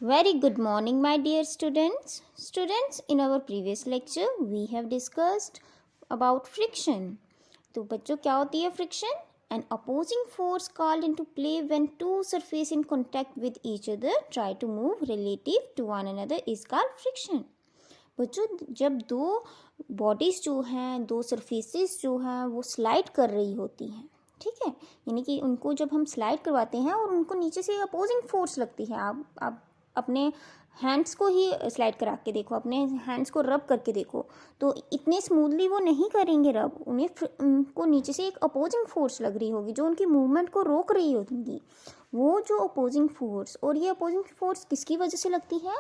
Very good morning, my dear students. Students, in our previous lecture, we have discussed about friction. तो बच्चों क्या होती है friction? An opposing force called into play when two surfaces in contact with each other try to move relative to one another is called friction. बच्चों जब दो bodies जो हैं, दो सरफेसेस जो हैं वो स्लाइड कर रही होती हैं, ठीक है, यानी कि उनको जब हम स्लाइड करवाते हैं और उनको नीचे से अपोजिंग फोर्स लगती है। आप अपने हैंड्स को ही स्लाइड करा के देखो, अपने हैंड्स को रब करके देखो, तो इतने स्मूथली वो नहीं करेंगे रब, उनको नीचे से एक अपोजिंग फोर्स लग रही होगी जो उनकी मूवमेंट को रोक रही होगी। वो जो अपोजिंग फोर्स, और ये अपोजिंग फोर्स किसकी वजह से लगती है?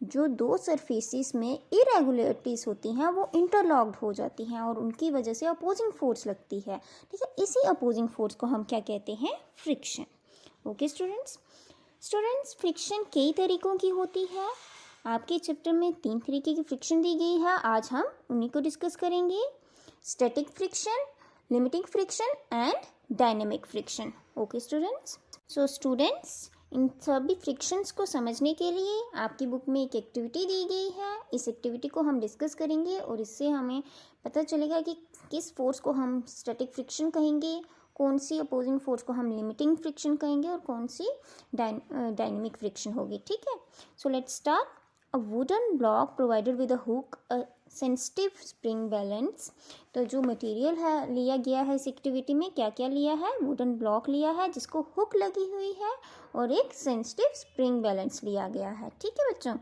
जो दो सरफेसेस में इरेगुलरिटीज़ होती हैं वो इंटरलॉक्ड हो जाती हैं और उनकी वजह से अपोजिंग फोर्स लगती है, ठीक है। इसी अपोजिंग फोर्स को हम क्या कहते हैं? फ्रिक्शन। ओके स्टूडेंट्स, फ्रिक्शन कई तरीक़ों की होती है। आपके चैप्टर में 3 तरीके की फ्रिक्शन दी गई है, आज हम उन्हीं को डिस्कस करेंगे। Static friction, limiting friction and dynamic friction. Okay students, so students, इन सभी फ्रिक्शंस को समझने के लिए आपकी बुक में एक एक्टिविटी दी गई है। इस एक्टिविटी को हम डिस्कस करेंगे और इससे हमें पता चलेगा कि किस फोर्स को हम स्टैटिक फ्रिक्शन कहेंगे, कौन सी अपोजिंग फोर्स को हम लिमिटिंग फ्रिक्शन कहेंगे और कौन सी डायनेमिक फ्रिक्शन होगी, ठीक है। So let's start. A wooden block provided with a hook, a sensitive spring balance. तो जो मटेरियल है लिया गया है इस एक्टिविटी में, क्या क्या लिया है? वुडन ब्लॉक लिया है जिसको हुक लगी हुई है और एक सेंसिटिव स्प्रिंग बैलेंस लिया गया है, ठीक है बच्चों।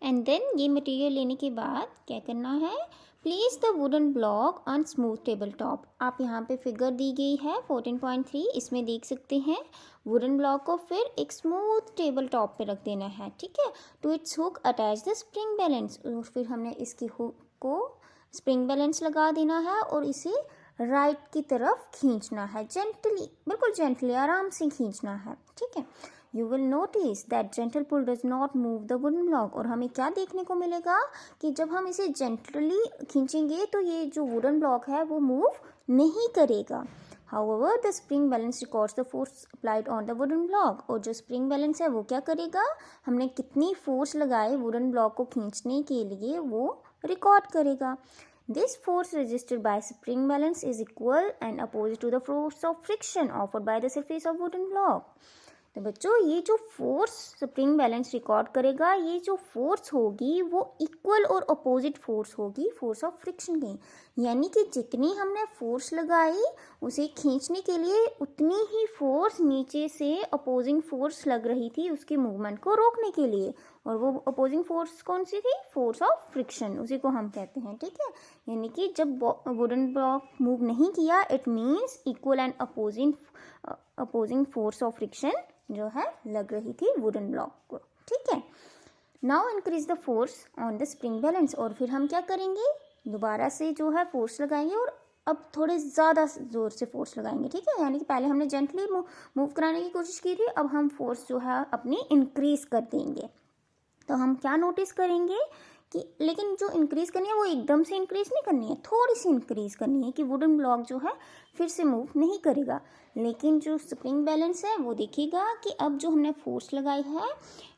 एंड देन ये मटेरियल लेने के बाद क्या करना है? Place the wooden block on smooth table top. आप यहाँ पे फिगर दी गई है 14.3, इसमें देख सकते हैं वुडन ब्लॉक को फिर एक स्मूथ टेबल टॉप पे रख देना है, ठीक है। To its hook attach the spring balance, और फिर हमने इसकी हुक को स्प्रिंग बैलेंस लगा देना है और इसे राइट की तरफ खींचना है, जेंटली, बिल्कुल जेंटली, आराम से खींचना है, ठीक है। You will notice that gentle pull does not move the wooden block. और हमें क्या देखने को मिलेगा कि जब हम इसे जेंटली खींचेंगे तो ये जो वुडन ब्लॉक है वो मूव नहीं करेगा। However, the spring balance records the force applied on the wooden block। और जो स्प्रिंग बैलेंस है वो क्या करेगा? हमने कितनी फोर्स लगाए वुडन ब्लॉक को खींचने के लिए वो रिकॉर्ड करेगा। This force resisted by spring balance is equal and opposite to the force of friction offered by the surface of wooden block। तो बच्चों ये जो फोर्स स्प्रिंग बैलेंस रिकॉर्ड करेगा, ये जो फोर्स होगी वो इक्वल और अपोजिट फोर्स होगी फोर्स ऑफ फ्रिक्शन की। यानी कि जितनी हमने फोर्स लगाई उसे खींचने के लिए उतनी ही फोर्स नीचे से अपोजिंग फोर्स लग रही थी उसकी मूवमेंट को रोकने के लिए। और वो अपोजिंग फोर्स कौन सी थी? फोर्स ऑफ फ्रिक्शन, उसी को हम कहते हैं, ठीक है। यानी कि जब वुडन ब्लॉक मूव नहीं किया, it means equal and opposing force of friction जो है लग रही थी वुडन ब्लॉक को, ठीक है। Now increase the force on the spring balance. और फिर हम क्या करेंगे? दोबारा से जो है फोर्स लगाएंगे और अब थोड़े ज़्यादा ज़ोर से फोर्स लगाएंगे, ठीक है। यानी कि पहले हमने जेंटली मूव कराने की कोशिश की थी, अब हम फोर्स जो है अपनी इंक्रीज कर देंगे। तो हम क्या नोटिस करेंगे कि लेकिन जो इंक्रीज़ करनी है वो एकदम से इंक्रीज़ नहीं करनी है, थोड़ी सी इंक्रीज़ करनी है कि वुडन ब्लॉक जो है फिर से मूव नहीं करेगा। लेकिन जो स्प्रिंग बैलेंस है वो देखिएगा कि अब जो हमने फोर्स लगाई है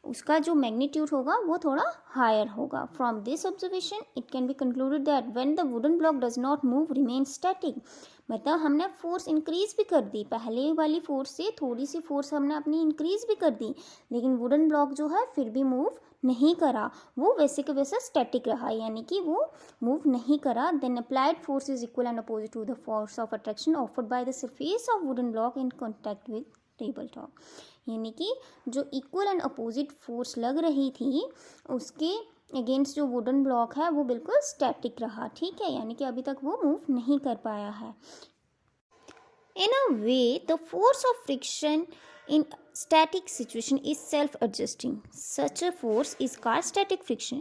उसका जो मैग्नीट्यूड होगा वो थोड़ा हायर होगा। From this observation it can be concluded that when the wooden block does not move remain static. मतलब हमने फोर्स इंक्रीज भी कर दी, पहले वाली फोर्स से थोड़ी सी फोर्स हमने अपनी इंक्रीज भी कर दी, लेकिन वुडन ब्लॉक जो है फिर भी मूव नहीं करा, वो वैसे के वैसे स्टैटिक रहा, यानी कि वो मूव नहीं करा। Then applied force is equal and opposite to the force of attraction offered by the surface of wooden block in contact with table top. यानी कि जो इक्वल एंड अपोजिट फोर्स लग रही थी उसके अगेंस्ट जो वुडन ब्लॉक है वो बिल्कुल स्टैटिक रहा, ठीक है। यानी कि अभी तक वो मूव नहीं कर पाया है। In a way, the force of friction in static situation is self-adjusting. Such a force is called static friction.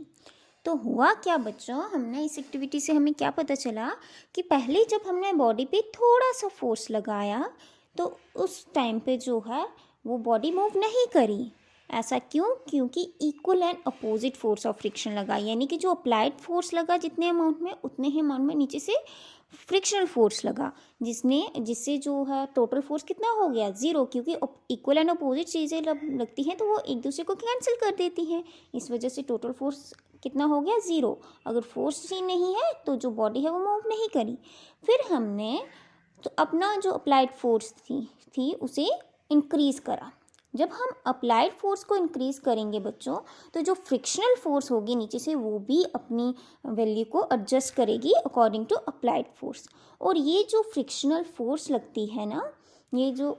तो हुआ क्या बच्चों, हमने इस एक्टिविटी से हमें क्या पता चला कि पहले जब हमने बॉडी पे थोड़ा सा फोर्स लगाया तो उस टाइम पे जो है वो बॉडी मूव नहीं करी। ऐसा क्यों? क्योंकि equal and opposite force of friction लगा, यानी कि जो अप्लाइड फोर्स लगा जितने अमाउंट में उतने ही अमाउंट में नीचे से फ्रिक्शनल फोर्स लगा, जिससे जो है टोटल फोर्स कितना हो गया 0, क्योंकि इक्वल एंड अपोजिट चीज़ें लगती हैं तो वो एक दूसरे को कैंसिल कर देती हैं। इस वजह से टोटल फोर्स कितना हो गया 0। अगर फोर्स ही नहीं है तो जो बॉडी है वो मूव नहीं करी। फिर हमने तो अपना जो अप्लाइड फोर्स थी उसे इंक्रीज़ करा। जब हम अप्लाइड फोर्स को इंक्रीज़ करेंगे बच्चों, तो जो फ्रिक्शनल फोर्स होगी नीचे से वो भी अपनी वैल्यू को एडजस्ट करेगी अकॉर्डिंग टू अप्लाइड फोर्स। और ये जो फ्रिक्शनल फोर्स लगती है ना, ये जो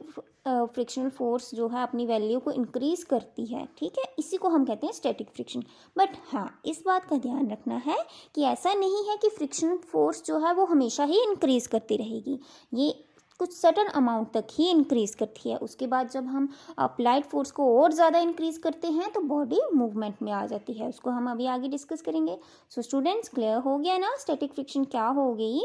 फ्रिक्शनल फोर्स जो है अपनी वैल्यू को इंक्रीज़ करती है, ठीक है, इसी को हम कहते हैं स्टैटिक फ्रिक्शन। बट हाँ, इस बात का ध्यान रखना है कि ऐसा नहीं है कि फ्रिक्शनल फोर्स जो है वो हमेशा ही इंक्रीज़ करती रहेगी। ये कुछ सर्टन अमाउंट तक ही इंक्रीज़ करती है। उसके बाद जब हम अप्लाइड फोर्स को और ज़्यादा इंक्रीज़ करते हैं तो बॉडी मूवमेंट में आ जाती है। उसको हम अभी आगे डिस्कस करेंगे। सो स्टूडेंट्स, क्लियर हो गया ना स्टैटिक फ्रिक्शन क्या हो गई?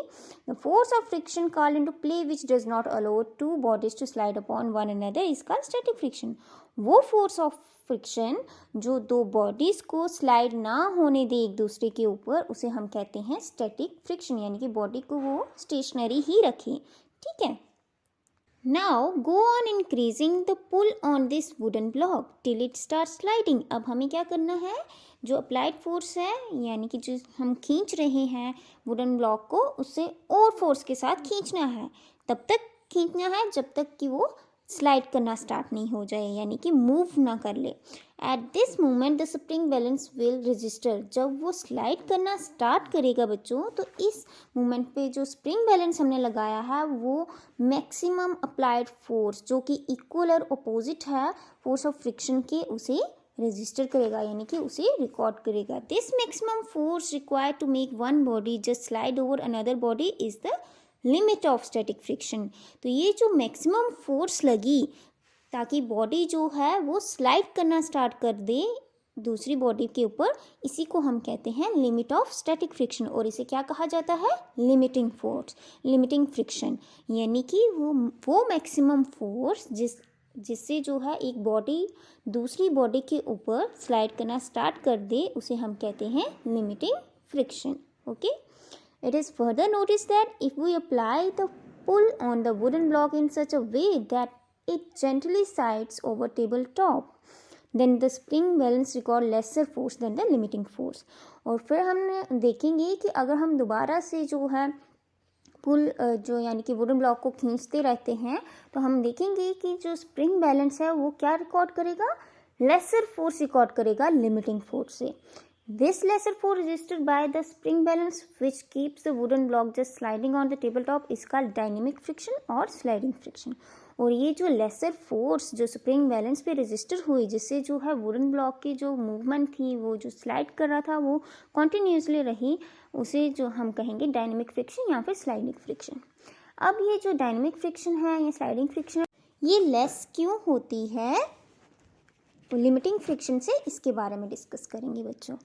The force of friction called into play which does not allow two bodies to slide upon one another is called static friction. वो फोर्स ऑफ फ्रिक्शन जो दो बॉडीज़ को स्लाइड ना होने दे एक दूसरे के ऊपर, उसे हम कहते हैं स्टैटिक फ्रिक्शन, यानी कि बॉडी को वो स्टेशनरी ही रखें, ठीक है। Now go on increasing the pull on this wooden block till it starts sliding। अब हमें क्या करना है? जो अप्लाइड फोर्स है, यानी कि जो हम खींच रहे हैं वुडन ब्लॉक को, उससे और फोर्स के साथ खींचना है। तब तक खींचना है जब तक कि वो स्लाइड करना स्टार्ट नहीं हो जाए, यानी कि मूव ना कर ले। At this moment the spring balance will register. जब वो स्लाइड करना स्टार्ट करेगा बच्चों, तो इस मोमेंट पे जो स्प्रिंग बैलेंस हमने लगाया है वो मैक्सिमम अप्लाइड फोर्स जो कि इक्वल और अपोजिट है फोर्स ऑफ फ्रिक्शन के, उसे रजिस्टर करेगा, यानी कि उसे रिकॉर्ड करेगा। This maximum force required to make one body just slide over another body is the limit of static friction. तो ये जो मैक्सिमम फोर्स लगी ताकि बॉडी जो है वो स्लाइड करना स्टार्ट कर दे दूसरी बॉडी के ऊपर, इसी को हम कहते हैं लिमिट ऑफ स्टैटिक फ्रिक्शन। और इसे क्या कहा जाता है? Limiting force, limiting friction. यानी कि वो मैक्सिमम फोर्स जिससे जो है एक बॉडी दूसरी बॉडी के ऊपर स्लाइड करना स्टार्ट कर दे, उसे हम कहते हैं limiting friction. Okay. It is further noticed that if we apply the pull on the wooden block in such a way that it gently slides over tabletop, then the spring balance record lesser force than the limiting force। और फिर हम देखेंगे कि अगर हम दोबारा से जो है पुल जो यानी कि वुडन ब्लॉक को खींचते रहते हैं, तो हम देखेंगे कि जो स्प्रिंग बैलेंस है वो क्या रिकॉर्ड करेगा? लेसर फोर्स रिकॉर्ड करेगा लिमिटिंग फोर्स से। This lesser force resisted by the spring balance which keeps the wooden block just sliding on the tabletop is called dynamic friction or sliding friction। और ये जो laser force जो spring balance पे register हुई, जिससे जो है वुडन ब्लॉक की जो मूवमेंट थी, वो जो स्लाइड कर रहा था वो कॉन्टिन्यूसली रही, उसे जो हम कहेंगे डायनेमिक फ्रिक्शन या फिर स्लाइडिंग फ्रिक्शन। अब ये जो डायनेमिक फ्रिक्शन है या स्लाइडिंग फ्रिक्शन है, ये लेस क्यों होती है लिमिटिंग फ्रिक्शन से, इसके बारे में डिस्कस करेंगे बच्चों।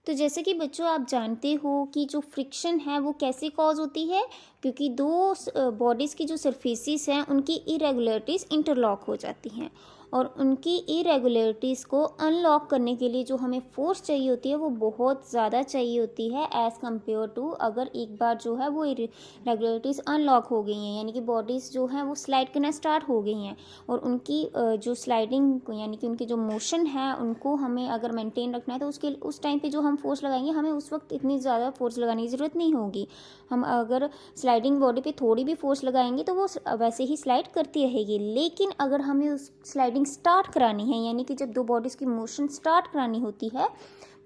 तो जैसे कि बच्चों आप जानते हो कि जो फ्रिक्शन है वो कैसे कॉज होती है, क्योंकि दो बॉडीज़ की जो सरफेसिस हैं उनकी इरेगुलरिटीज़ इंटरलॉक हो जाती हैं, और उनकी इरेगुलरिटीज़ को अनलॉक करने के लिए जो हमें फोर्स चाहिए होती है वो बहुत ज़्यादा चाहिए होती है एज़ कम्पेयर टू अगर एक बार जो है वो इरेगुलरिटीज़ अनलॉक हो गई हैं, यानी कि बॉडीज़ जो हैं वो स्लाइड करना स्टार्ट हो गई हैं, और उनकी जो स्लाइडिंग यानी कि उनकी जो मोशन है उनको हमें अगर मेंटेन रखना है तो उस टाइम पे जो हम फोर्स लगाएंगे, हमें उस वक्त इतनी ज़्यादा फोर्स लगाने की ज़रूरत नहीं होगी। हम अगर स्लाइडिंग बॉडी पे थोड़ी भी फोर्स लगाएंगे तो वो वैसे ही स्लाइड करती रहेगी। लेकिन अगर हमें उस स्लाइडिंग स्टार्ट करानी है, यानी कि जब दो बॉडीज़ की मोशन स्टार्ट करानी होती है,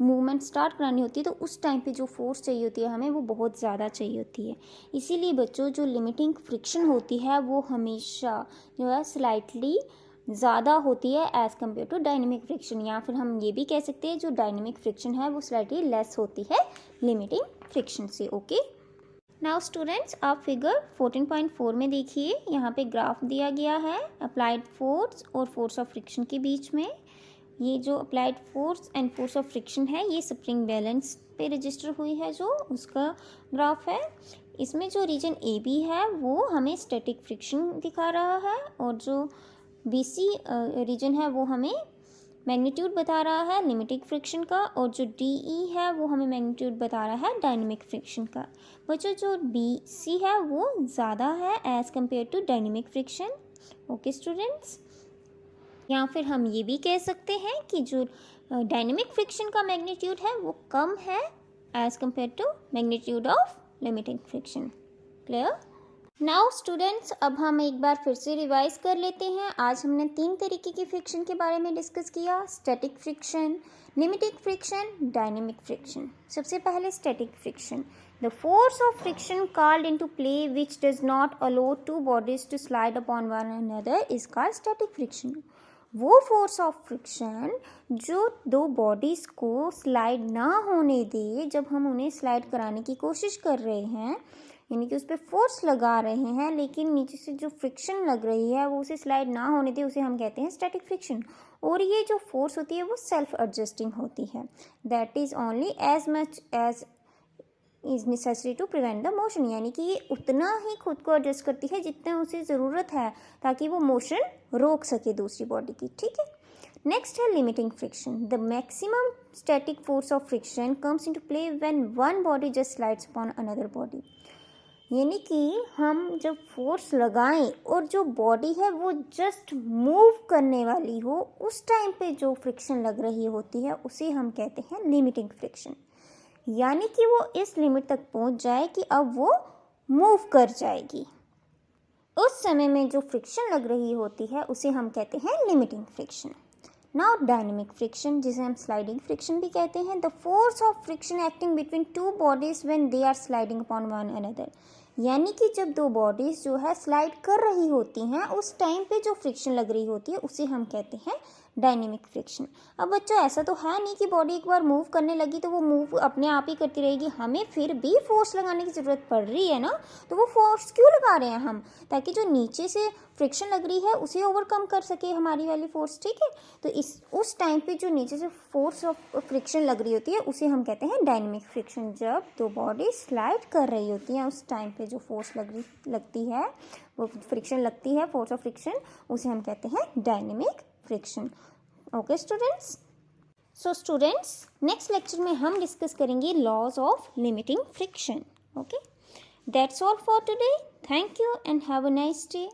मूवमेंट स्टार्ट करानी होती है, तो उस टाइम पे जो फोर्स चाहिए होती है हमें वो बहुत ज़्यादा चाहिए होती है। इसीलिए बच्चों जो लिमिटिंग फ्रिक्शन होती है वो हमेशा जो है स्लाइटली ज़्यादा होती है as compare to dynamic friction, या फिर हम ये भी कह सकते हैं जो डायनेमिक फ्रिक्शन है वो स्लाइटली लेस होती है लिमिटिंग फ्रिक्शन से। ओके। नाउ स्टूडेंट्स, आप फिगर 14.4 में देखिए, यहाँ पे ग्राफ दिया गया है अप्लाइड फोर्स और फोर्स ऑफ फ्रिक्शन के बीच में। ये जो applied force and force of friction है ये स्प्रिंग बैलेंस पे रजिस्टर हुई है, जो उसका ग्राफ है। इसमें जो रीजन ए बी है वो हमें स्टैटिक फ्रिक्शन दिखा रहा है, और जो बी सी रीजन है वो हमें मैग्नीट्यूड बता रहा है लिमिटिंग फ्रिक्शन का, और जो डी ई है वो हमें मैग्नीट्यूड बता रहा है डायनेमिक फ्रिक्शन का। बच्चों जो बी सी है वो ज़्यादा है as compare to dynamic friction. Okay students, या फिर हम ये भी कह सकते हैं कि जो डायनेमिक फ्रिक्शन का मैग्नीट्यूड है वो कम है as compare to magnitude of limiting friction. Clear? Now students, अब हम एक बार फिर से रिवाइज कर लेते हैं। आज हमने 3 तरीके की फ्रिक्शन के बारे में डिस्कस किया, static friction, limiting friction, dynamic friction. सबसे पहले static friction, the force of friction called into play which does not allow two bodies to slide upon one another is called static friction. वो force of friction जो दो bodies को slide ना होने दे जब हम उन्हें स्लाइड कराने की कोशिश कर रहे हैं, यानी कि उस पर फोर्स लगा रहे हैं लेकिन नीचे से जो फ्रिक्शन लग रही है वो उसे स्लाइड ना होने दे, उसे हम कहते हैं स्टैटिक फ्रिक्शन। और ये जो फोर्स होती है वो सेल्फ एडजस्टिंग होती है, that is only as much as is necessary to prevent the motion, यानी कि ये उतना ही खुद को एडजस्ट करती है जितना उसे ज़रूरत है ताकि वो मोशन रोक सके दूसरी बॉडी की। ठीक है, नेक्स्ट है limiting friction, the maximum static force of friction comes into play when one body just slides upon another body. यानी कि हम जब फोर्स लगाएं और जो बॉडी है वो जस्ट मूव करने वाली हो, उस टाइम पे जो फ्रिक्शन लग रही होती है उसे हम कहते हैं लिमिटिंग फ्रिक्शन। यानी कि वो इस लिमिट तक पहुंच जाए कि अब वो मूव कर जाएगी, उस समय में जो फ्रिक्शन लग रही होती है उसे हम कहते हैं limiting friction. Now dynamic friction, जिसे हम स्लाइडिंग फ्रिक्शन भी कहते हैं, the force of friction acting between two bodies when they are sliding upon one another. यानी कि जब दो बॉडीज़ जो है स्लाइड कर रही होती हैं उस टाइम पे जो फ्रिक्शन लग रही होती है उसे हम कहते हैं डायनेमिक फ्रिक्शन। अब बच्चों ऐसा तो है नहीं कि बॉडी एक बार मूव करने लगी तो वो मूव अपने आप ही करती रहेगी, हमें फिर भी फोर्स लगाने की ज़रूरत पड़ रही है ना। तो वो फोर्स क्यों लगा रहे हैं हम, ताकि जो नीचे से फ्रिक्शन लग रही है उसे ओवरकम कर सके हमारी वाली फोर्स। ठीक है, तो उस टाइम पे जो नीचे से फोर्स ऑफ फ्रिक्शन लग रही होती है उसे हम कहते हैं डायनेमिक फ्रिक्शन। जब दो बॉडी स्लाइड कर रही होती हैं उस टाइम पे जो फोर्स लगती है, वो फ्रिक्शन लगती है, फोर्स ऑफ फ्रिक्शन, उसे हम कहते हैं dynamic friction. Okay students, so students next lecture में हम डिस्कस करेंगे laws of limiting friction. Okay, that's all for today, thank you and have a nice day.